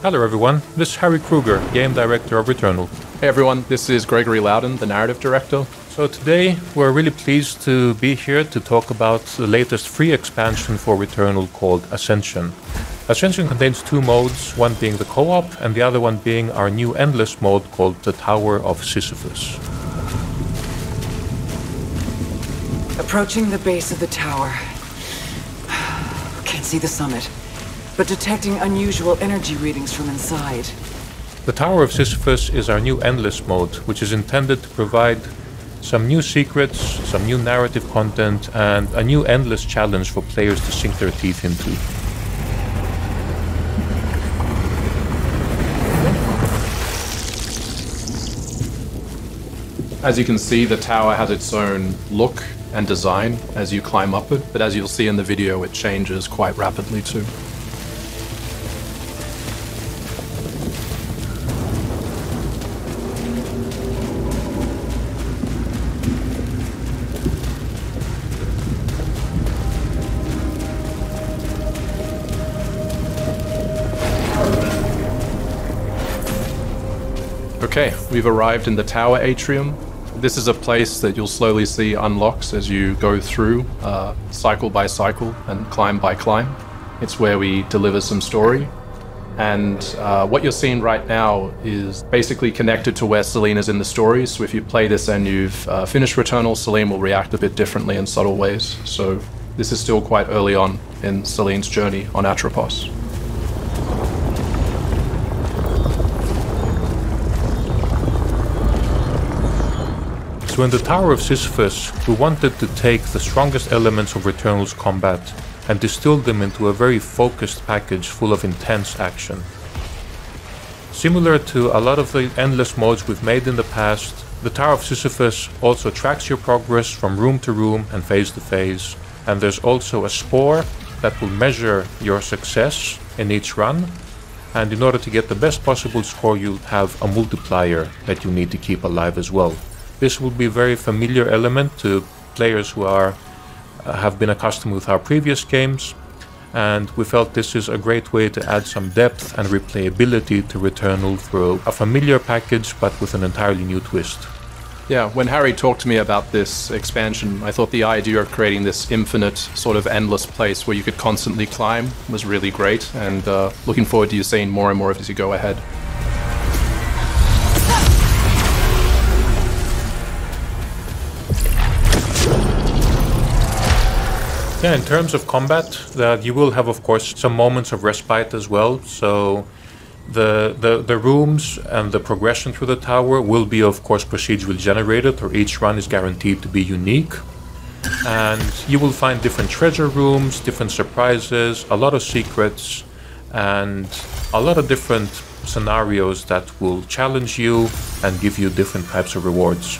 Hello everyone, this is Harry Kruger, Game Director of Returnal. Hey everyone, this is Gregory Loudon, the Narrative Director. So today we're really pleased to be here to talk about the latest free expansion for Returnal called Ascension. Ascension contains two modes, one being the co-op and the other one being our new endless mode called the Tower of Sisyphus. Approaching the base of the tower. Can't see the summit, but detecting unusual energy readings from inside. The Tower of Sisyphus is our new endless mode, which is intended to provide some new secrets, some new narrative content, and a new endless challenge for players to sink their teeth into. As you can see, the tower has its own look and design as you climb up it, but as you'll see in the video, it changes quite rapidly too. Okay, we've arrived in the tower atrium. This is a place that you'll slowly see unlocks as you go through, cycle by cycle and climb by climb. It's where we deliver some story. And what you're seeing right now is basically connected to where Celine is in the story. So if you play this and you've finished Returnal, Celine will react a bit differently in subtle ways. So this is still quite early on in Celine's journey on Atropos. So in the Tower of Sisyphus, we wanted to take the strongest elements of Returnal's combat and distill them into a very focused package full of intense action. Similar to a lot of the endless modes we've made in the past, the Tower of Sisyphus also tracks your progress from room to room and phase to phase, and there's also a score that will measure your success in each run, and in order to get the best possible score you'll have a multiplier that you need to keep alive as well. This will be a very familiar element to players who have been accustomed with our previous games, and we felt this is a great way to add some depth and replayability to Returnal through a familiar package but with an entirely new twist. Yeah, when Harry talked to me about this expansion, I thought the idea of creating this infinite, sort of endless place where you could constantly climb was really great, and looking forward to you seeing more and more of it as you go ahead. Yeah, in terms of combat, you will have, of course, some moments of respite as well. So the rooms and the progression through the tower will be, of course, procedurally generated, or each run is guaranteed to be unique. And you will find different treasure rooms, different surprises, a lot of secrets, and a lot of different scenarios that will challenge you and give you different types of rewards.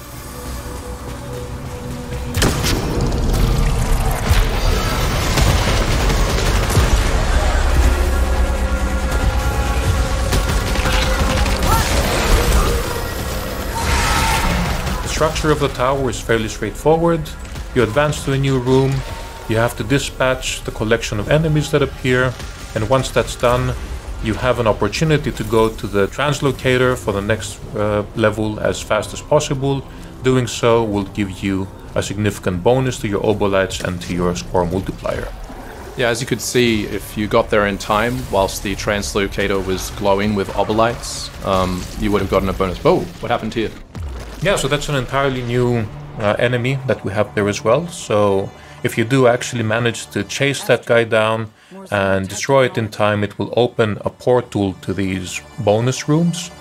The structure of the tower is fairly straightforward. You advance to a new room, you have to dispatch the collection of enemies that appear, and once that's done, you have an opportunity to go to the translocator for the next level as fast as possible. Doing so will give you a significant bonus to your obolites and to your score multiplier. Yeah, as you could see, if you got there in time, whilst the translocator was glowing with obolites, you would have gotten a bonus. Oh, what happened here? Yeah, so that's an entirely new enemy that we have there as well. So if you do actually manage to chase that guy down and destroy it in time, it will open a portal to these bonus rooms.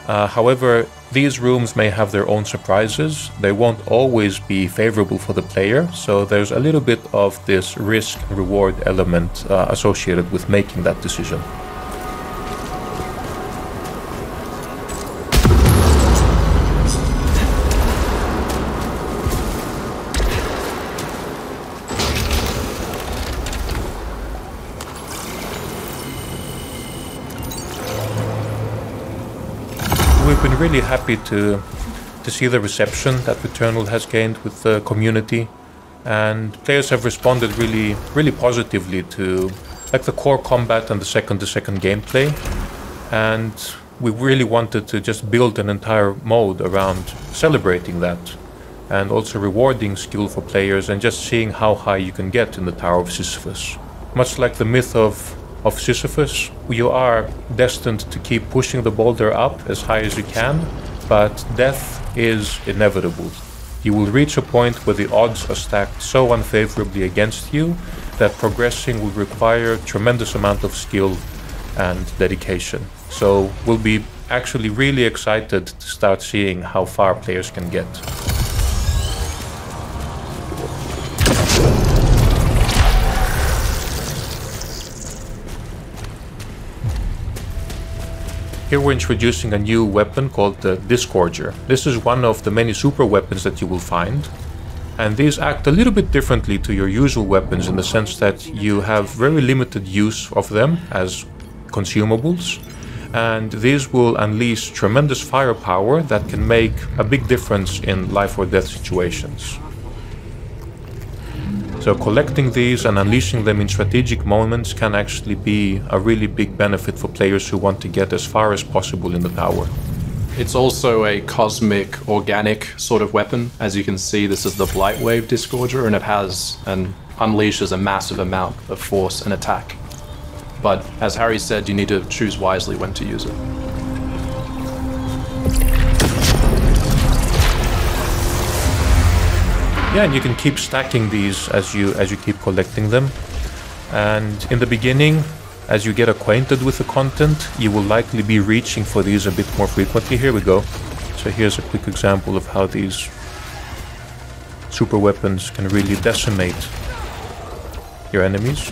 However, these rooms may have their own surprises. They won't always be favorable for the player, so there's a little bit of this risk-reward element associated with making that decision. We've been really happy to see the reception that Returnal has gained with the community, and players have responded really positively to like the core combat and the second-to-second gameplay. And we really wanted to just build an entire mode around celebrating that and also rewarding skill for players and just seeing how high you can get in the Tower of Sisyphus. Much like the myth of Sisyphus, you are destined to keep pushing the boulder up as high as you can, but death is inevitable. You will reach a point where the odds are stacked so unfavorably against you that progressing will require a tremendous amount of skill and dedication. So we'll be actually really excited to start seeing how far players can get. Here we're introducing a new weapon called the Disgorger. This is one of the many super weapons that you will find. And these act a little bit differently to your usual weapons in the sense that you have very limited use of them as consumables. And these will unleash tremendous firepower that can make a big difference in life or death situations. So collecting these and unleashing them in strategic moments can actually be a really big benefit for players who want to get as far as possible in the tower. It's also a cosmic, organic sort of weapon. As you can see, this is the Blightwave Disgorger, and it has and unleashes a massive amount of force and attack. But as Harry said, you need to choose wisely when to use it. Yeah, and you can keep stacking these as you keep collecting them. And in the beginning, as you get acquainted with the content, you will likely be reaching for these a bit more frequently. Here we go. So here's a quick example of how these super weapons can really decimate your enemies.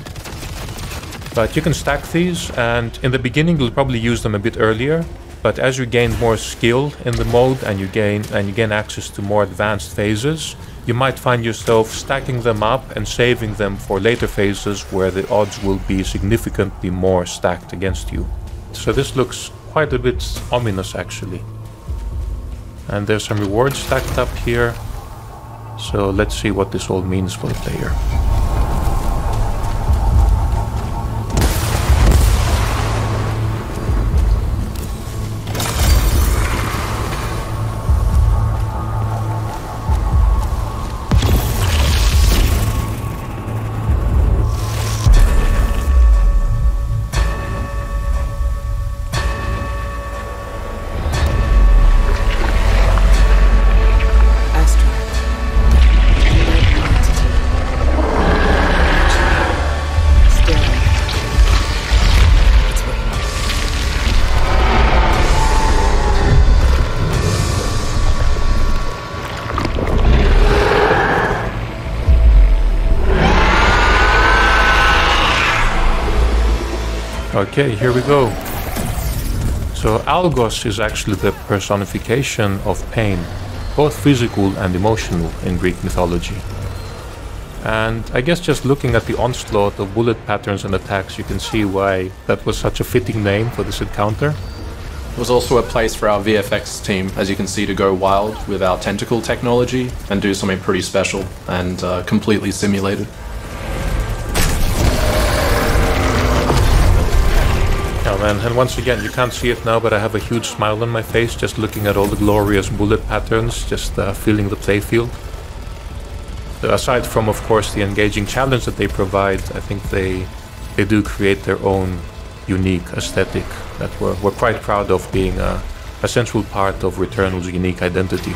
But you can stack these, and in the beginning you'll probably use them a bit earlier. But as you gain more skill in the mode and you gain access to more advanced phases, you might find yourself stacking them up and saving them for later phases where the odds will be significantly more stacked against you. So this looks quite a bit ominous actually. And there's some rewards stacked up here. So let's see what this all means for the player. Okay, here we go. So Algos is actually the personification of pain, both physical and emotional in Greek mythology. And I guess just looking at the onslaught of bullet patterns and attacks, you can see why that was such a fitting name for this encounter. It was also a place for our VFX team, as you can see, to go wild with our tentacle technology and do something pretty special and completely simulated. Oh man, and once again, you can't see it now, but I have a huge smile on my face just looking at all the glorious bullet patterns, just feeling the playfield. So aside from, of course, the engaging challenge that they provide, I think they do create their own unique aesthetic that we're quite proud of being a central part of Returnal's unique identity.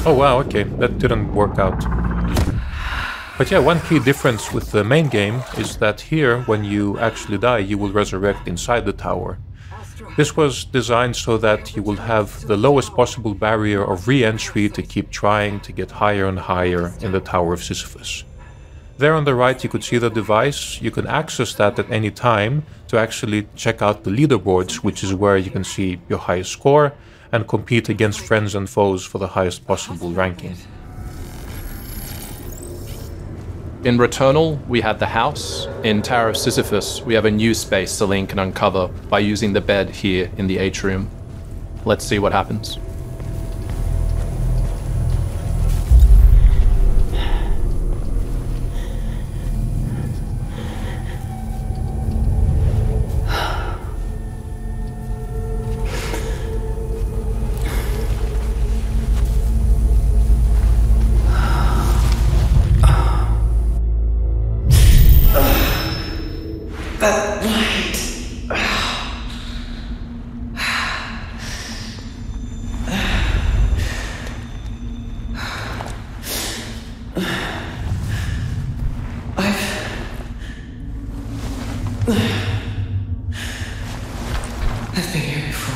Oh wow, okay, that didn't work out. But yeah, one key difference with the main game is that here, when you actually die, you will resurrect inside the tower. This was designed so that you will have the lowest possible barrier of re-entry to keep trying to get higher and higher in the Tower of Sisyphus. There on the right you could see the device. You can access that at any time to actually check out the leaderboards, which is where you can see your highest score and compete against friends and foes for the highest possible ranking. In Returnal, we had the house. In Tower of Sisyphus, we have a new space Celine can uncover by using the bed here in the atrium. Let's see what happens. I've been here before.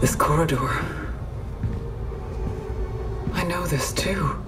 This corridor. I know this too.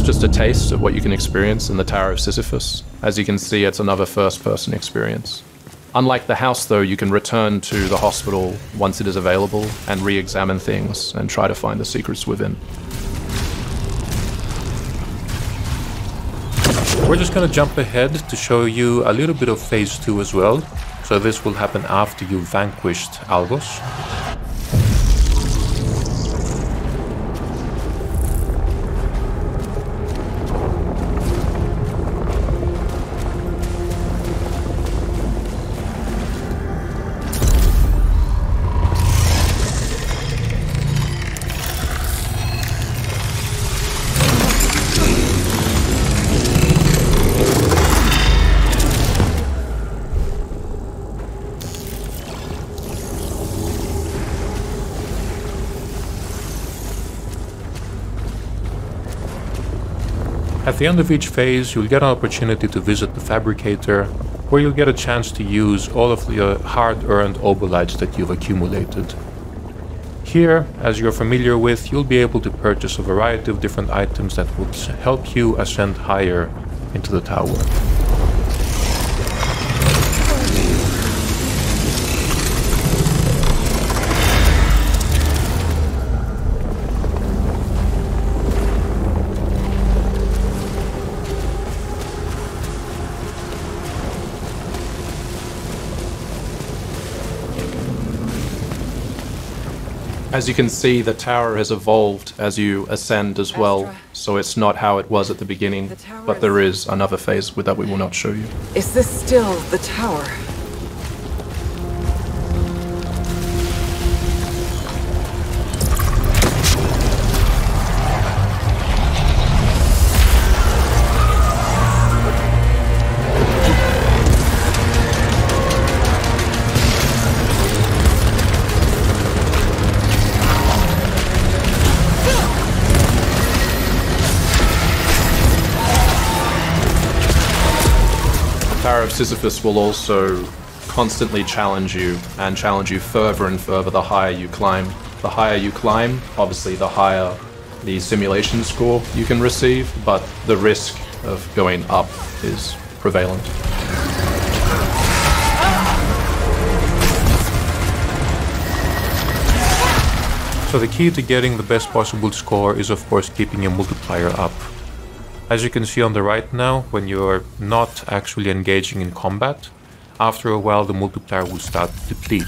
Just a taste of what you can experience in the Tower of Sisyphus. As you can see, it's another first-person experience. Unlike the house, though, you can return to the hospital once it is available and re-examine things and try to find the secrets within. We're just gonna jump ahead to show you a little bit of phase 2 as well. So this will happen after you've vanquished Algos. At the end of each phase, you'll get an opportunity to visit the fabricator, where you'll get a chance to use all of the hard-earned obolites that you've accumulated. Here, as you're familiar with, you'll be able to purchase a variety of different items that will help you ascend higher into the tower. As you can see, the tower has evolved as you ascend as well, so it's not how it was at the beginning, but there is another phase that we will not show you. Is this still the tower? Tower of Sisyphus will also constantly challenge you and challenge you further and further the higher you climb. The higher you climb, obviously the higher the simulation score you can receive, but the risk of going up is prevalent. So the key to getting the best possible score is of course keeping your multiplier up. As you can see on the right now, when you're not actually engaging in combat, after a while the multiplier will start to deplete.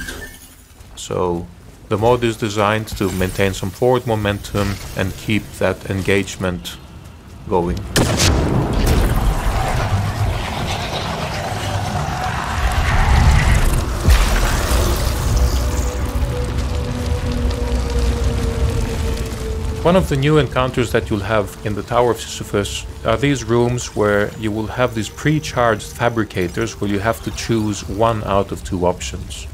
So the mode is designed to maintain some forward momentum and keep that engagement going. One of the new encounters that you'll have in the Tower of Sisyphus are these rooms where you will have these pre-charged fabricators where you have to choose one out of two options.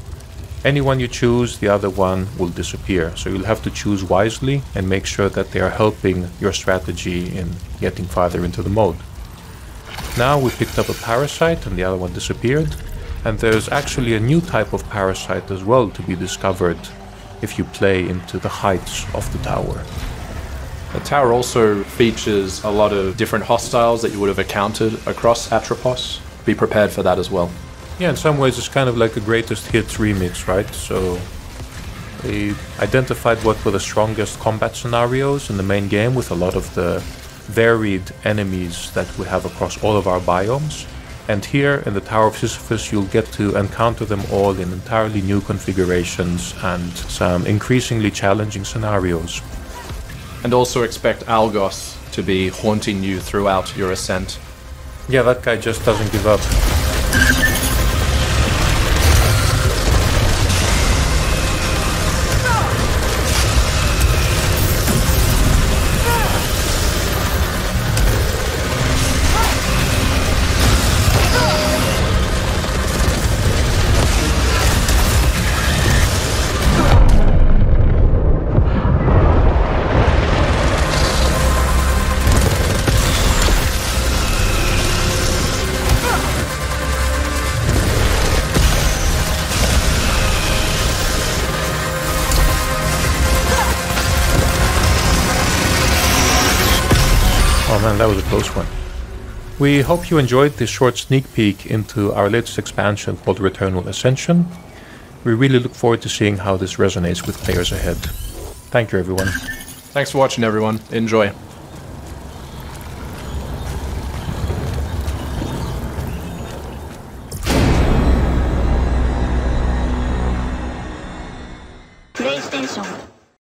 Any one you choose, the other one will disappear. So you'll have to choose wisely and make sure that they are helping your strategy in getting farther into the mode. Now we picked up a parasite and the other one disappeared. And there's actually a new type of parasite as well to be discovered if you play into the heights of the tower. The tower also features a lot of different hostiles that you would have encountered across Atropos. Be prepared for that as well. Yeah, in some ways it's kind of like a greatest hits remix, right? So they identified what were the strongest combat scenarios in the main game with a lot of the varied enemies that we have across all of our biomes. And here in the Tower of Sisyphus you'll get to encounter them all in entirely new configurations and some increasingly challenging scenarios. And also expect Algos to be haunting you throughout your ascent. Yeah, that guy just doesn't give up. Oh man, that was a close one. We hope you enjoyed this short sneak peek into our latest expansion called Returnal Ascension. We really look forward to seeing how this resonates with players ahead. Thank you everyone. Thanks for watching everyone. Enjoy.